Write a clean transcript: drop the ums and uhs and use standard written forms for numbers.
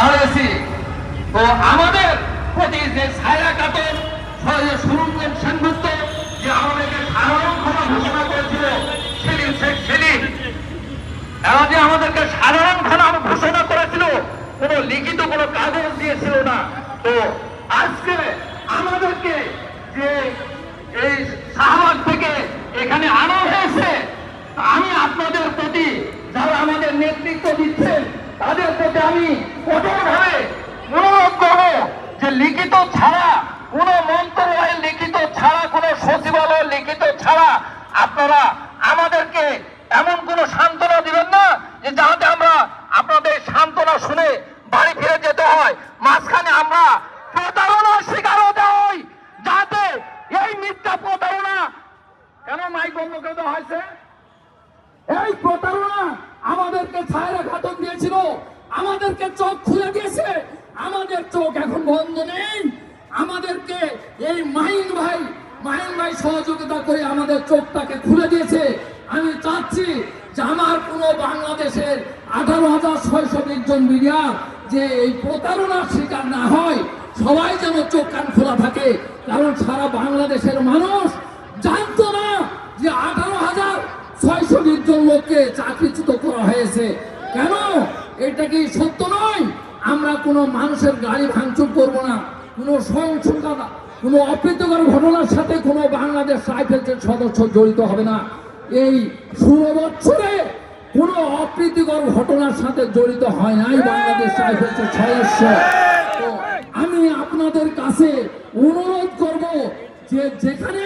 দাঁড়িয়েছি। তো আমাদের প্রতি যে ছায়া কাতর সুরঞ্জন সেনগুপ্ত যে আমাদেরকে সাধারণ ক্ষমা ঘোষণা করেছিল, সেদিন শেখ সেদিন এরা যে আমাদেরকে সাধারণ ক্ষমা ঘোষণা করেছিল, কোনো লিখিত কোনো কাগজ দিয়েছিল না। তো আজকে আমাদেরকে যে এই শাহবাগ থেকে এখানে আনা হয়েছে, আমি আপনাদের প্রতি যারা আমাদের নেতৃত্ব দিচ্ছেন তাদের প্রতি আমি কঠোরভাবে অনুরোধ করব যে লিখিত ছাড়া, কোন মন্ত্রণালয়ের লিখিত ছাড়া, কোন সচিবালয়ের লিখিত ছাড়া আপনারা আমাদেরকে এমন কোন সান্ত্বনা দিবেন না যে যাতে আমরা আপনাদের সান্ত্বনা শুনে বাড়ি ফিরে যেতে হয়, মাঝখানে আমরা প্রতারণার শিকার হতে হই। যাতে এই মিথ্যা প্রতারণা, কেন মাইক বন্ধ করে দেওয়া হয়েছে? এই প্রতারণা আমাদেরকে ছায়রা খাতন দিয়েছিল, আমাদেরকে চোখ খুলে দিয়েছে, আমাদের চোখ এখন বন্ধ নেই। আমাদেরকে এই মাহিন ভাই সহযোগিতা করে আমাদের চোখটাকে খুলে দিয়েছে। আমি চাচ্ছি যে আমার পুরো বাংলাদেশের 18,620 জন মিডিয়া যে এই প্রতারণার শিকার না হয়, সবাই যেন চোখ কান খোলা থাকে। কারণ সারা বাংলাদেশের মানুষ জানতো না যে 18,620 জন লোককে চাকরিচ্যুত করা হয়েছে। কেন? এটা কি সত্য নয়? আমরা কোনো মানুষের গাড়ি ভাঙচুর করব না, কোনো সহিংসতা, কোনো অপ্রীতিকর ঘটনার সাথে কোনো বাংলাদেশ রাইফেলসের সদস্য জড়িত হবে না। এই 16 বছরে কোনো অপ্রীতিকর ঘটনার সাথে জড়িত হয় নাই বাংলাদেশ রাইফেলসের সদস্য। তো আমি আপনাদের কাছে অনুরোধ করব যে যেখানে